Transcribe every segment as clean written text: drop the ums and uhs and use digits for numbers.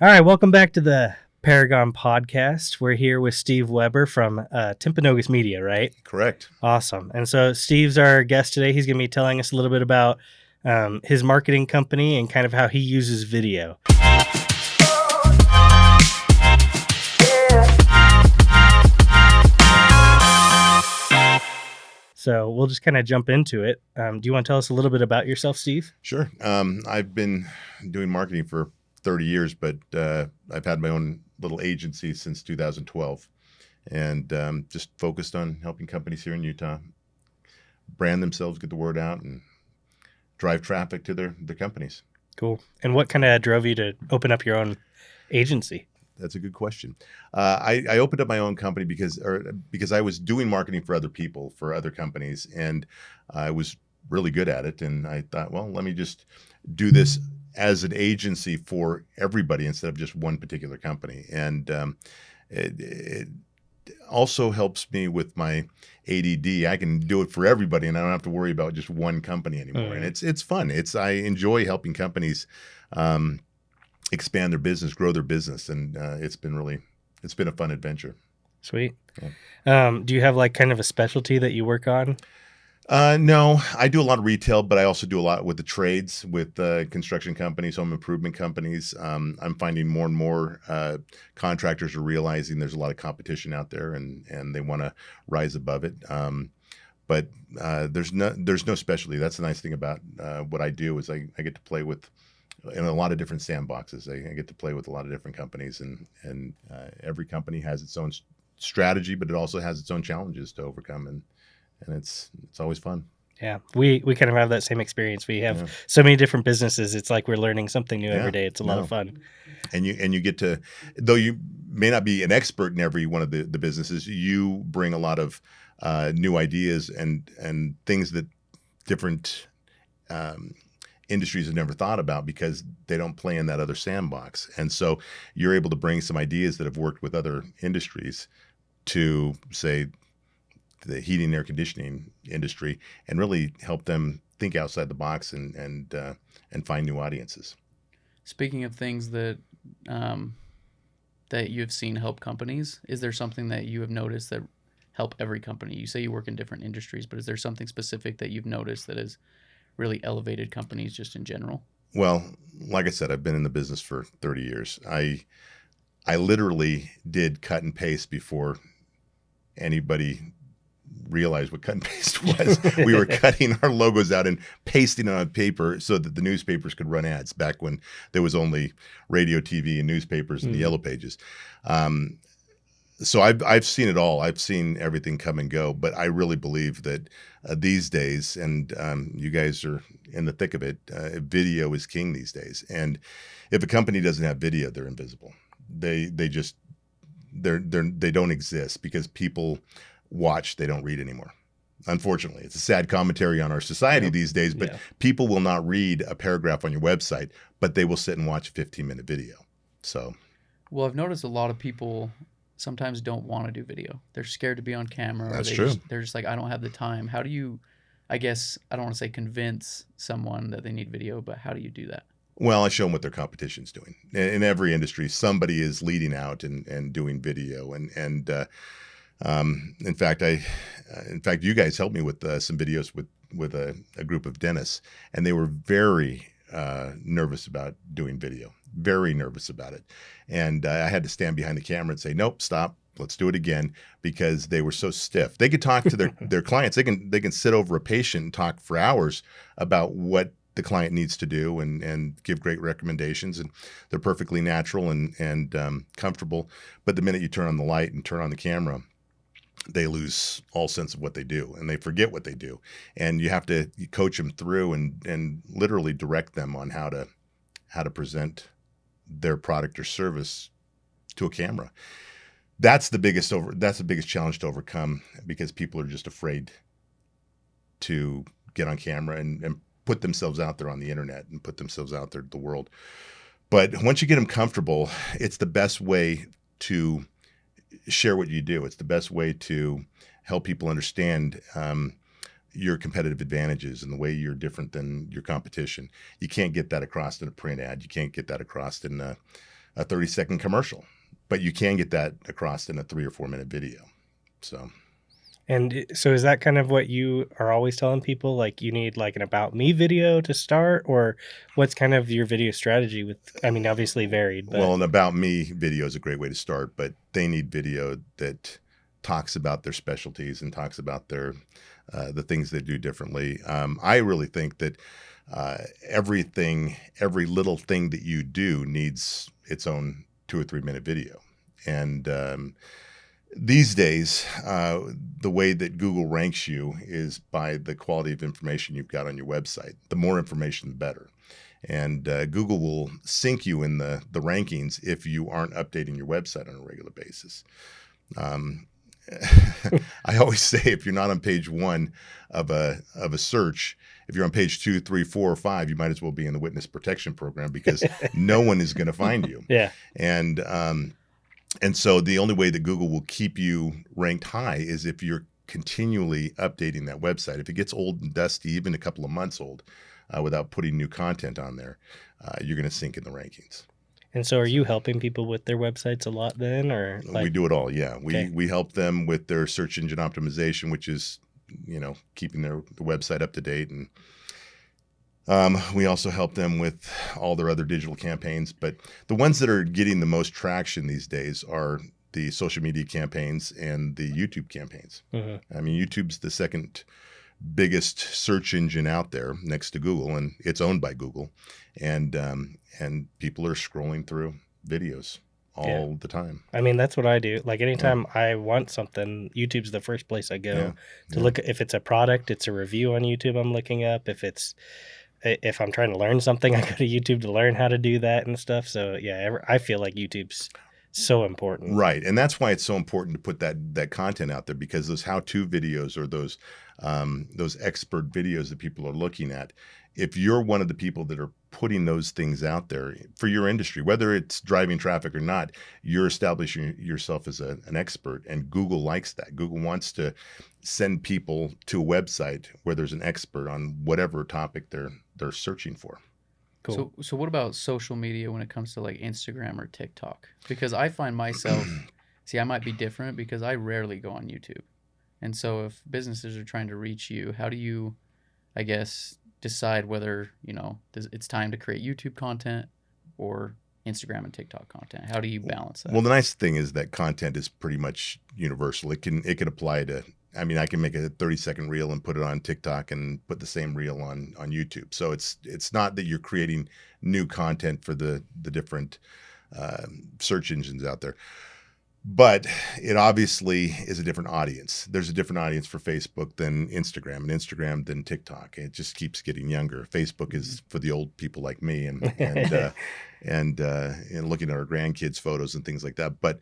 All right, welcome back to the Paragon Podcast. We're here with Steve Weber from Timpanogos Media, right? Correct. Awesome. And so Steve's our guest today. He's going to be telling us a little bit about his marketing company and kind of how he uses video. So we'll just kind of jump into it. Do you want to tell us a little bit about yourself, Steve? Sure. I've been doing marketing for 30 years, but I've had my own little agency since 2012 and just focused on helping companies here in Utah brand themselves, get the word out, and drive traffic to their companies. Cool. And what kind of drove you to open up your own agency? That's a good question. I opened up my own company because I was doing marketing for other people, for other companies, and I was really good at it. And I thought, well, let me just do this as an agency for everybody instead of just one particular company. And it also helps me with my ADD. I can do it for everybody, and I don't have to worry about just one company anymore. And it's fun. I enjoy helping companies expand their business, grow their business, and it's been a fun adventure. Sweet. Yeah. Do you have like kind of a specialty that you work on? No, I do a lot of retail, but I also do a lot with the trades, with construction companies, home improvement companies. I'm finding more and more contractors are realizing there's a lot of competition out there, and they want to rise above it. But there's no specialty. That's the nice thing about what I do is I get to play with in a lot of different sandboxes. I get to play with a lot of different companies, and every company has its own strategy, but it also has its own challenges to overcome, and it's always fun. Yeah, we kind of have that same experience. We have so many different businesses. It's like we're learning something new every day. It's a lot of fun. And you get to, though you may not be an expert in every one of the businesses, you bring a lot of new ideas and things that different industries have never thought about because they don't play in that other sandbox. And so you're able to bring some ideas that have worked with other industries to, say, the heating and air conditioning industry, and really help them think outside the box and find new audiences. Speaking of things that that you've seen help companies, is there something that you have noticed that help every company? You say you work in different industries, but is there something specific that you've noticed that has really elevated companies just in general? Well, like I said, I've been in the business for 30 years. I literally did cut and paste before anybody realized what cut and paste was. We were cutting our logos out and pasting it on paper so that the newspapers could run ads back when there was only radio, TV, and newspapers and the yellow pages. So I've seen it all. I've seen everything come and go, but I really believe that these days, and you guys are in the thick of it, video is king these days. And if a company doesn't have video, they're invisible. They don't exist because people watch, they don't read anymore. Unfortunately, it's a sad commentary on our society these days, but people will not read a paragraph on your website, but they will sit and watch a 15-minute video. So, well, I've noticed a lot of people sometimes don't want to do video. They're scared to be on camera. That's true. They're just like, I don't have the time. How do you, I guess, I don't want to say convince someone that they need video, but how do you do that? Well, I show them what their competition's doing. In every industry, somebody is leading out and doing video, and in fact, you guys helped me with some videos with a group of dentists, and they were very nervous about doing video, very nervous about it. And I had to stand behind the camera and say, nope, stop, let's do it again, because they were so stiff. They could talk to their clients. They can sit over a patient and talk for hours about what the client needs to do and give great recommendations, and they're perfectly natural and comfortable. But the minute you turn on the light and turn on the camera, they lose all sense of what they do, and they forget what they do. And you have to coach them through and literally direct them on how to present their product or service to a camera. That's the biggest challenge to overcome, because people are just afraid to get on camera and put themselves out there on the internet and put themselves out there to the world. But once you get them comfortable, it's the best way to share what you do. It's the best way to help people understand your competitive advantages and the way you're different than your competition. You can't get that across in a print ad. You can't get that across in a a 30-second commercial, but you can get that across in a 3 or 4 minute video. So. And so is that kind of what you are always telling people? Like you need like an about me video to start, or what's kind of your video strategy with, I mean, obviously varied, but Well, an about me video is a great way to start, but they need video that talks about their specialties and talks about their, the things they do differently. I really think that every little thing that you do needs its own 2 or 3 minute video. And, these days, the way that Google ranks you is by the quality of information you've got on your website. The more information, the better. And Google will sync you in the rankings if you aren't updating your website on a regular basis. I always say if you're not on page 1 of a search, if you're on page 2, 3, 4, or 5, you might as well be in the witness protection program because no one is going to find you. yeah. And so the only way that Google will keep you ranked high is if you're continually updating that website. If it gets old and dusty, even a couple of months old, without putting new content on there, you're going to sink in the rankings. And so are you helping people with their websites a lot then, or like, we do it all. Yeah. Okay. We help them with their search engine optimization, which is, keeping the website up to date. And we also help them with all their other digital campaigns. But the ones that are getting the most traction these days are the social media campaigns and the YouTube campaigns. Mm-hmm. I mean, YouTube's the second biggest search engine out there next to Google, and it's owned by Google. And people are scrolling through videos all the time. I mean, that's what I do. Like anytime I want something, YouTube's the first place I go to look. If it's a product, it's a review on YouTube I'm looking up. If I'm trying to learn something, I go to YouTube to learn how to do that and stuff. So yeah, I feel like YouTube's so important. Right. And that's why it's so important to put that content out there, because those how-to videos or those expert videos that people are looking at, if you're one of the people that are putting those things out there for your industry, whether it's driving traffic or not, you're establishing yourself as an expert. And Google likes that. Google wants to send people to a website where there's an expert on whatever topic they're searching for. Cool. So what about social media when it comes to like Instagram or TikTok? Because I find myself, I might be different because I rarely go on YouTube. And so if businesses are trying to reach you, how do you, I guess, decide whether, it's time to create YouTube content or Instagram and TikTok content? How do you balance that? Well, the nice thing is that content is pretty much universal. It can apply to, I mean, I can make a 30-second reel and put it on TikTok and put the same reel on YouTube. So it's not that you're creating new content for the different search engines out there. But it obviously is a different audience. There's a different audience for Facebook than Instagram, and Instagram than TikTok. It just keeps getting younger. Facebook is for the old people like me, and looking at our grandkids' photos and things like that. But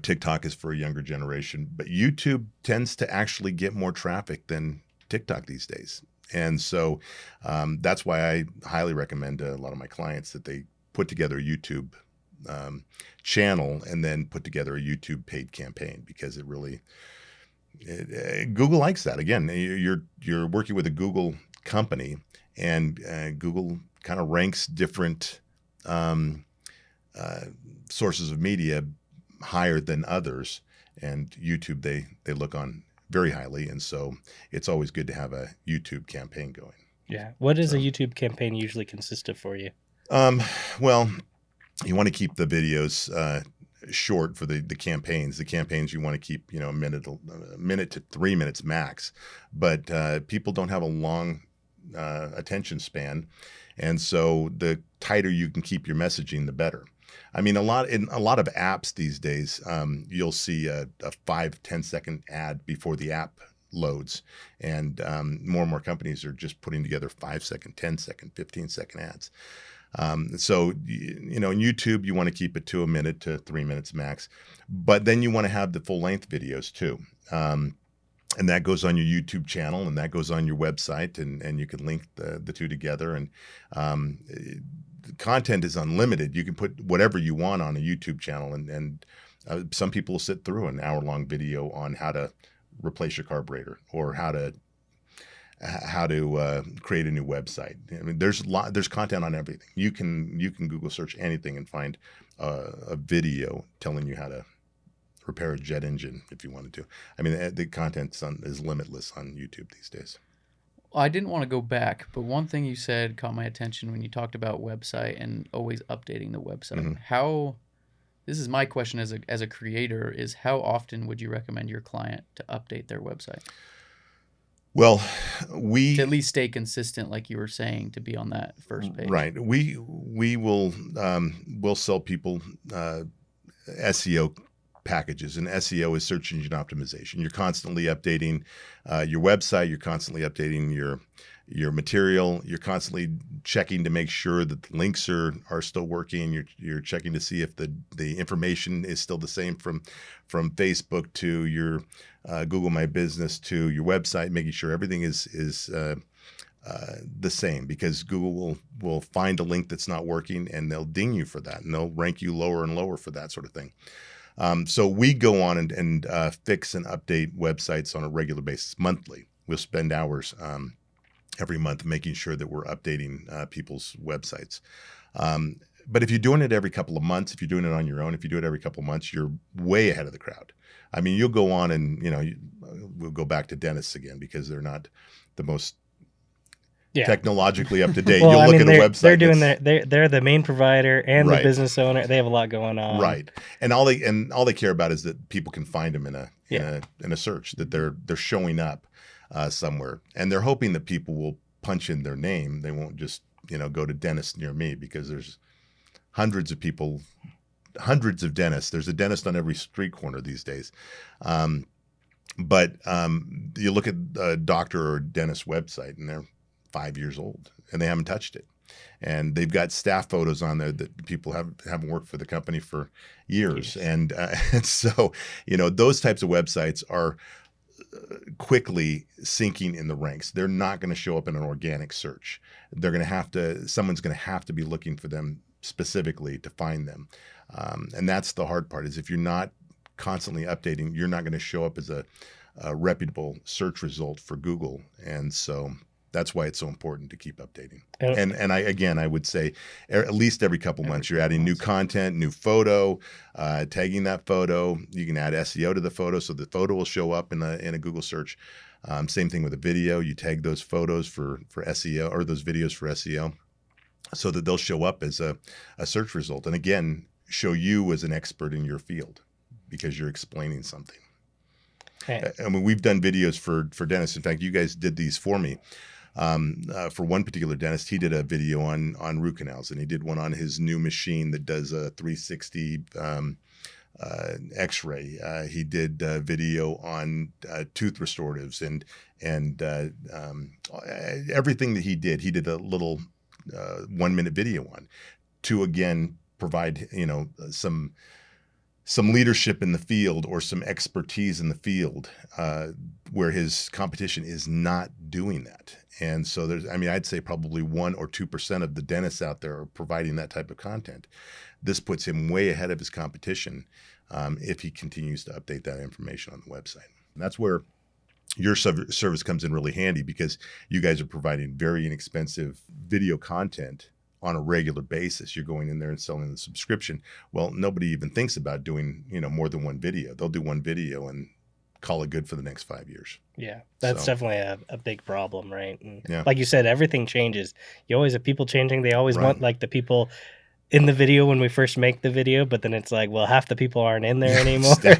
TikTok is for a younger generation. But YouTube tends to actually get more traffic than TikTok these days, and so that's why I highly recommend to a lot of my clients that they put together a YouTube channel and then put together a YouTube paid campaign, because Google likes that. Again, you're working with a Google company, and Google kind of ranks different sources of media higher than others, and YouTube they look on very highly, and so it's always good to have a YouTube campaign going. Yeah. What does a YouTube campaign usually consist of for you? Well, you want to keep the videos short for the campaigns. The campaigns you want to keep, a minute to 3 minutes max. But people don't have a long attention span, and so the tighter you can keep your messaging, the better. I mean, in a lot of apps these days, you'll see a 5-10 second ad before the app loads, and more companies are just putting together 5-second, 10-second, 15-second ads. So, in YouTube, you want to keep it to 1 minute to 3 minutes max, but then you want to have the full length videos too. And that goes on your YouTube channel, and that goes on your website, and you can link the two together. And the content is unlimited. You can put whatever you want on a YouTube channel, and some people will sit through an hour-long video on how to replace your carburetor, or how to how to create a new website. I mean, there's content on everything. You can Google search anything and find a video telling you how to repair a jet engine if you wanted to. I mean, the content is limitless on YouTube these days. I didn't want to go back, but one thing you said caught my attention when you talked about website and always updating the website. Mm-hmm. This is my question as a creator, is how often would you recommend your client to update their website? Well, to at least stay consistent, like you were saying, to be on that first page. Right. We will we'll sell people SEO packages, and SEO is search engine optimization. You're constantly updating your website. You're constantly updating your material. You're constantly checking to make sure that the links are still working. You're checking to see if the information is still the same from Facebook to your Google My Business to your website, making sure everything is the same, because Google will find a link that's not working and they'll ding you for that, and they'll rank you lower and lower for that sort of thing. So we go on and fix and update websites on a regular basis, monthly. We'll spend hours every month making sure that we're updating people's websites. But if you're doing it every couple of months, if you're doing it on your own, if you do it every couple of months, you're way ahead of the crowd. I mean, you'll go on and, we'll go back to dentists again because they're not the most technologically up to date. Well, You'll look at a website. They're doing they're the main provider and the business owner. They have a lot going on. Right. And all they care about is that people can find them in a search, that they're showing up somewhere. And they're hoping that people will punch in their name. They won't just, go to dentist near me, because there's hundreds of people, hundreds of dentists. There's a dentist on every street corner these days. But you look at a doctor or dentist website and they're 5 years old and they haven't touched it. And they've got staff photos on there that people haven't worked for the company for years. And so, those types of websites are quickly sinking in the ranks. They're not going to show up in an organic search. Someone's going to have to be looking for them specifically to find them. And that's the hard part, is if you're not constantly updating, you're not going to show up as a reputable search result for Google. And so that's why it's so important to keep updating. And I would say at least every couple months, you're adding new content, new photo, tagging that photo. You can add SEO to the photo, so the photo will show up in a Google search. Same thing with a video. You tag those photos for SEO, or those videos for SEO, so that they'll show up as a search result. And again, show you as an expert in your field, because you're explaining something. I mean, we've done videos for dentists. In fact, you guys did these for me. For one particular dentist, he did a video on root canals, and he did one on his new machine that does a 360 X-ray. He did a video on tooth restoratives and everything that he did a little 1-minute video on, to again provide some leadership in the field, or some expertise in the field, where his competition is not doing that. And so I'd say probably 1 or 2% of the dentists out there are providing that type of content. This puts him way ahead of his competition if he continues to update that information on the website. And that's where your service comes in really handy, because you guys are providing very inexpensive video content on a regular basis. You're going in there and selling the subscription. Well, nobody even thinks about doing, more than one video. They'll do one video and call it good for the next 5 years. Yeah, that's definitely a big problem, right? And like you said, everything changes. You always have people changing. They always want like the people in the video when we first make the video, but then it's like, well, half the people aren't in there anymore. Well,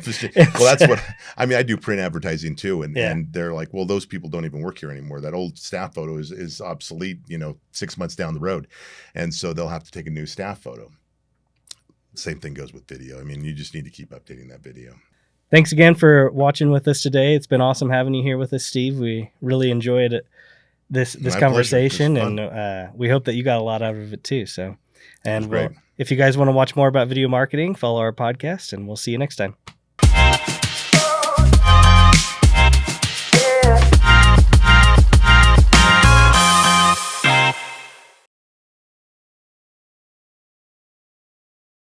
that's what I do print advertising too, and they're like, well, those people don't even work here anymore. That old staff photo is obsolete, 6 months down the road, and so they'll have to take a new staff photo. Same thing goes with video. I mean, you just need to keep updating that video. Thanks again for watching with us today. It's been awesome having you here with us, Steve. We really enjoyed this conversation, and we hope that you got a lot out of it too. So. And if you guys want to watch more about video marketing, follow our podcast, and we'll see you next time.